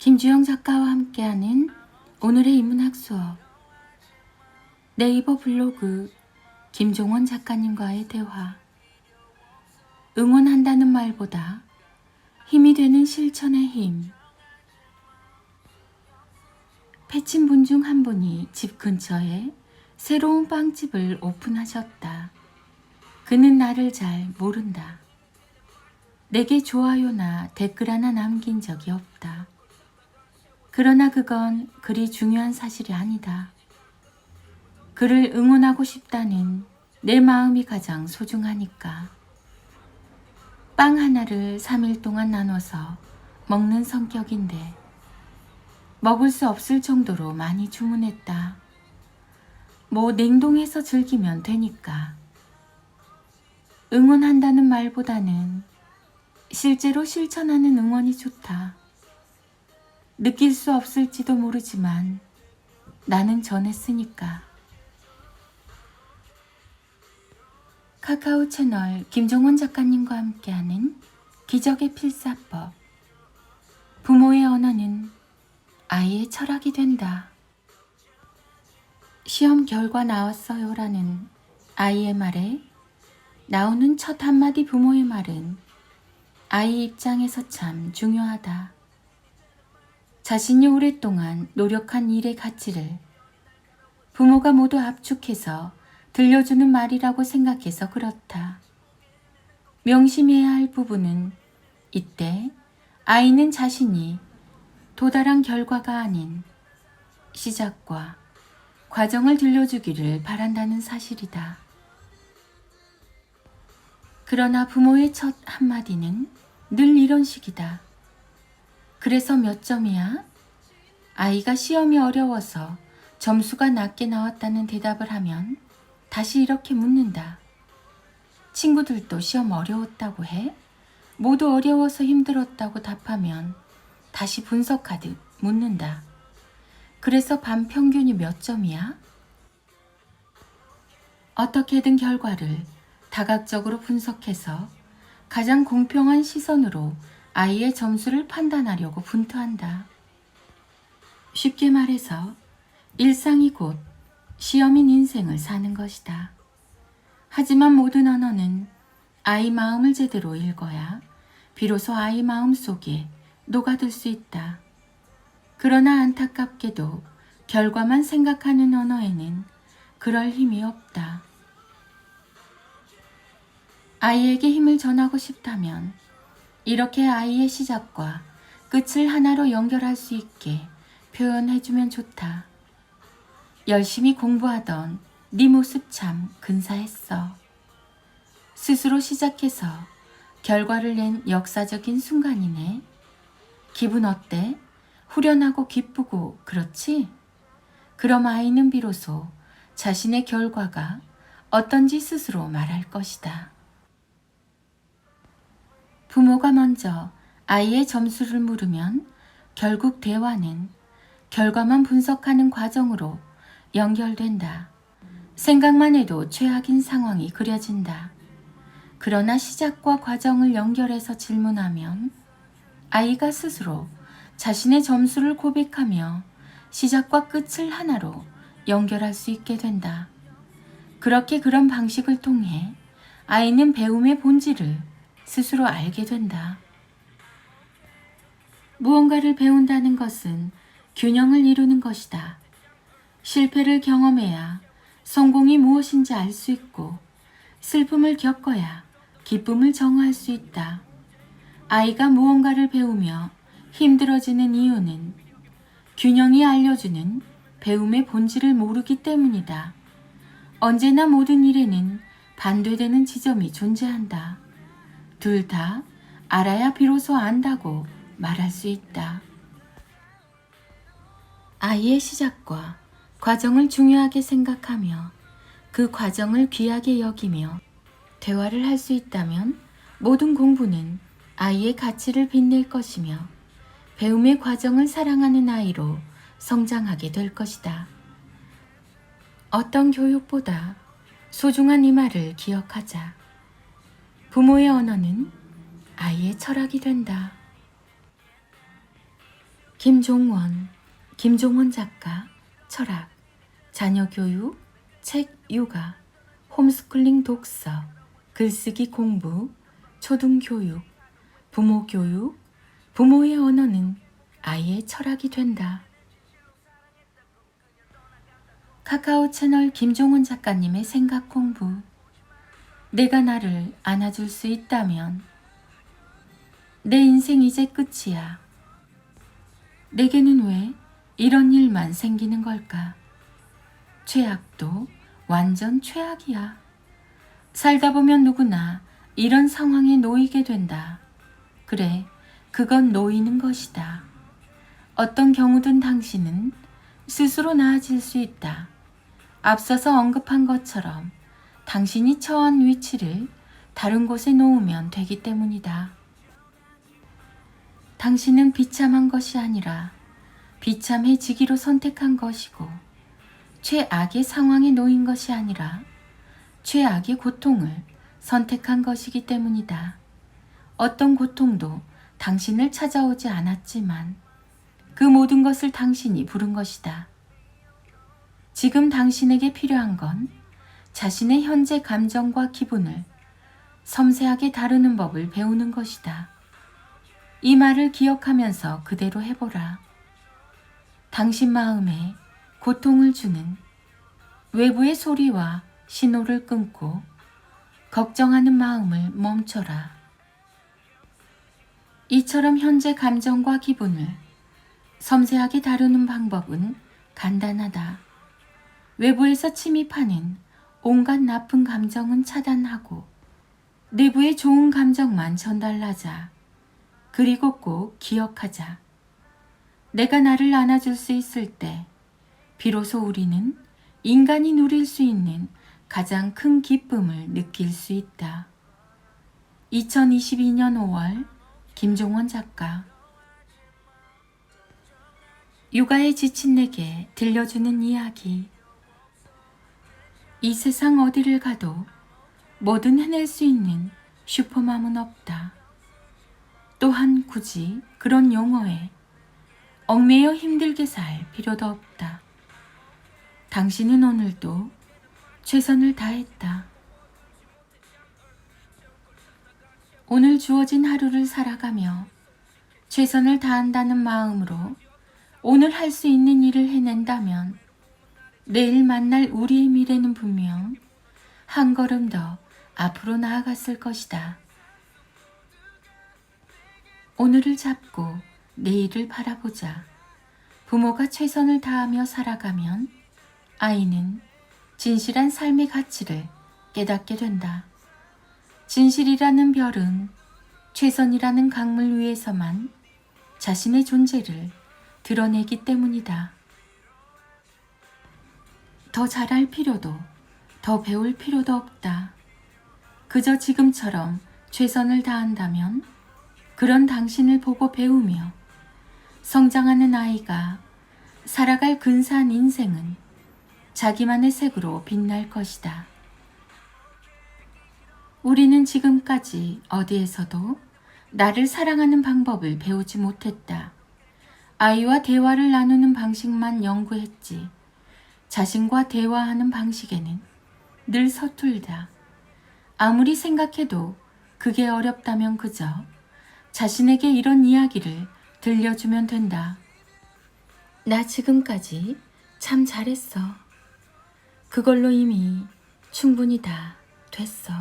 김주영 작가와 함께하는 오늘의 인문학 수업. 네이버 블로그 김종원 작가님과의 대화. 응원한다는 말보다 힘이 되는 실천의 힘. 패친분 중 한 분이 집 근처에 새로운 빵집을 오픈하셨다. 그는 나를 잘 모른다. 내게 좋아요나 댓글 하나 남긴 적이 없다. 그러나 그건 그리 중요한 사실이 아니다. 그를 응원하고 싶다는 내 마음이 가장 소중하니까. 빵 하나를 3일 동안 나눠서 먹는 성격인데 먹을 수 없을 정도로 많이 주문했다. 뭐 냉동해서 즐기면 되니까. 응원한다는 말보다는 실제로 실천하는 응원이 좋다. 느낄 수 없을지도 모르지만 나는 전했으니까. 카카오 채널 김종원 작가님과 함께하는 기적의 필사법. 부모의 언어는 아이의 철학이 된다. 시험 결과 나왔어요 라는 아이의 말에 나오는 첫 한마디 부모의 말은 아이 입장에서 참 중요하다. 자신이 오랫동안 노력한 일의 가치를 부모가 모두 압축해서 들려주는 말이라고 생각해서 그렇다. 명심해야 할 부분은 이때 아이는 자신이 도달한 결과가 아닌 시작과 과정을 들려주기를 바란다는 사실이다. 그러나 부모의 첫 한마디는 늘 이런 식이다. 그래서 몇 점이야? 아이가 시험이 어려워서 점수가 낮게 나왔다는 대답을 하면 다시 이렇게 묻는다. 친구들도 시험 어려웠다고 해? 모두 어려워서 힘들었다고 답하면 다시 분석하듯 묻는다. 그래서 반 평균이 몇 점이야? 어떻게든 결과를 다각적으로 분석해서 가장 공평한 시선으로 아이의 점수를 판단하려고 분투한다. 쉽게 말해서 일상이 곧 시험인 인생을 사는 것이다. 하지만 모든 언어는 아이 마음을 제대로 읽어야 비로소 아이 마음 속에 녹아들 수 있다. 그러나 안타깝게도 결과만 생각하는 언어에는 그럴 힘이 없다. 아이에게 힘을 전하고 싶다면 이렇게 아이의 시작과 끝을 하나로 연결할 수 있게 표현해주면 좋다. 열심히 공부하던 네 모습 참 근사했어. 스스로 시작해서 결과를 낸 역사적인 순간이네. 기분 어때? 후련하고 기쁘고 그렇지? 그럼 아이는 비로소 자신의 결과가 어떤지 스스로 말할 것이다. 부모가 먼저 아이의 점수를 물으면 결국 대화는 결과만 분석하는 과정으로 연결된다. 생각만 해도 최악인 상황이 그려진다. 그러나 시작과 과정을 연결해서 질문하면 아이가 스스로 자신의 점수를 고백하며 시작과 끝을 하나로 연결할 수 있게 된다. 그렇게 그런 방식을 통해 아이는 배움의 본질을 스스로 알게 된다. 무언가를 배운다는 것은 균형을 이루는 것이다. 실패를 경험해야 성공이 무엇인지 알 수 있고 슬픔을 겪어야 기쁨을 정화할 수 있다. 아이가 무언가를 배우며 힘들어지는 이유는 균형이 알려주는 배움의 본질을 모르기 때문이다. 언제나 모든 일에는 반대되는 지점이 존재한다. 둘 다 알아야 비로소 안다고 말할 수 있다. 아이의 시작과 과정을 중요하게 생각하며 그 과정을 귀하게 여기며 대화를 할 수 있다면 모든 공부는 아이의 가치를 빛낼 것이며 배움의 과정을 사랑하는 아이로 성장하게 될 것이다. 어떤 교육보다 소중한 이 말을 기억하자. 부모의 언어는 아이의 철학이 된다. 김종원 작가, 철학, 자녀 교육, 책 육아, 홈스쿨링 독서, 글쓰기 공부, 초등교육, 부모 교육, 부모의 언어는 아이의 철학이 된다. 카카오 채널 김종원 작가님의 생각 공부. 내가 나를 안아줄 수 있다면 내 인생 이제 끝이야. 내게는 왜 이런 일만 생기는 걸까? 최악도 완전 최악이야. 살다 보면 누구나 이런 상황에 놓이게 된다. 그래, 그건 놓이는 것이다. 어떤 경우든 당신은 스스로 나아질 수 있다. 앞서서 언급한 것처럼 당신이 처한 위치를 다른 곳에 놓으면 되기 때문이다. 당신은 비참한 것이 아니라 비참해지기로 선택한 것이고, 최악의 상황에 놓인 것이 아니라 최악의 고통을 선택한 것이기 때문이다. 어떤 고통도 당신을 찾아오지 않았지만 그 모든 것을 당신이 부른 것이다. 지금 당신에게 필요한 건 자신의 현재 감정과 기분을 섬세하게 다루는 법을 배우는 것이다. 이 말을 기억하면서 그대로 해보라. 당신 마음에 고통을 주는 외부의 소리와 신호를 끊고 걱정하는 마음을 멈춰라. 이처럼 현재 감정과 기분을 섬세하게 다루는 방법은 간단하다. 외부에서 침입하는 온갖 나쁜 감정은 차단하고 내부의 좋은 감정만 전달하자. 그리고 꼭 기억하자. 내가 나를 안아줄 수 있을 때 비로소 우리는 인간이 누릴 수 있는 가장 큰 기쁨을 느낄 수 있다. 2022년 5월 김종원 작가. 육아에 지친 내게 들려주는 이야기. 이 세상 어디를 가도 뭐든 해낼 수 있는 슈퍼맘은 없다. 또한 굳이 그런 용어에 얽매여 힘들게 살 필요도 없다. 당신은 오늘도 최선을 다했다. 오늘 주어진 하루를 살아가며 최선을 다한다는 마음으로 오늘 할 수 있는 일을 해낸다면 내일 만날 우리의 미래는 분명 한 걸음 더 앞으로 나아갔을 것이다. 오늘을 잡고 내일을 바라보자. 부모가 최선을 다하며 살아가면 아이는 진실한 삶의 가치를 깨닫게 된다. 진실이라는 별은 최선이라는 강물 위에서만 자신의 존재를 드러내기 때문이다. 더 잘할 필요도, 더 배울 필요도 없다. 그저 지금처럼 최선을 다한다면 그런 당신을 보고 배우며 성장하는 아이가 살아갈 근사한 인생은 자기만의 색으로 빛날 것이다. 우리는 지금까지 어디에서도 나를 사랑하는 방법을 배우지 못했다. 아이와 대화를 나누는 방식만 연구했지. 자신과 대화하는 방식에는 늘 서툴다. 아무리 생각해도 그게 어렵다면 그저 자신에게 이런 이야기를 들려주면 된다. 나 지금까지 참 잘했어. 그걸로 이미 충분히 다 됐어.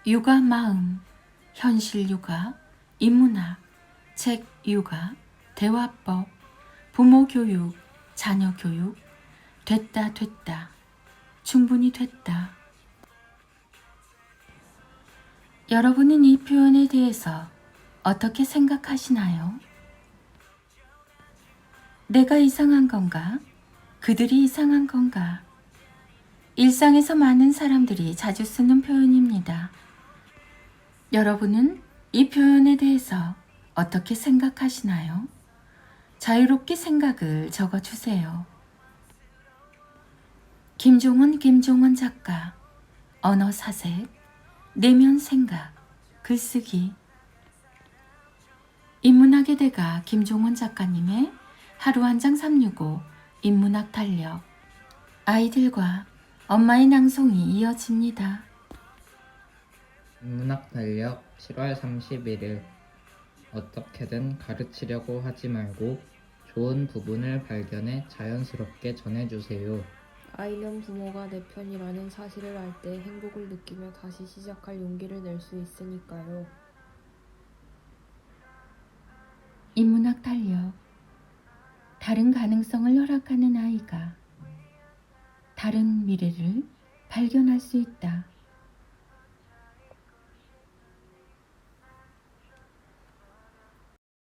육아 마음, 현실 육아, 인문학, 책 육아, 대화법, 부모 교육, 자녀 교육, 됐다. 충분히 됐다. 여러분은 이 표현에 대해서 어떻게 생각하시나요? 내가 이상한 건가? 그들이 이상한 건가? 일상에서 많은 사람들이 자주 쓰는 표현입니다. 여러분은 이 표현에 대해서 어떻게 생각하시나요? 자유롭게 생각을 적어주세요. 김종원 작가, 언어 사색, 내면 생각, 글쓰기. 문학의 대가 김종원 작가님의 하루 한 장 365 인문학 달력. 아이들과 엄마의 낭송이 이어집니다. 인문학 달력 7월 31일. 어떻게든 가르치려고 하지 말고 좋은 부분을 발견해 자연스럽게 전해주세요. 아이는 부모가 내 편이라는 사실을 알 때 행복을 느끼며 다시 시작할 용기를 낼 수 있으니까요. 인문학 달력. 다른 가능성을 허락하는 아이가 다른 미래를 발견할 수 있다.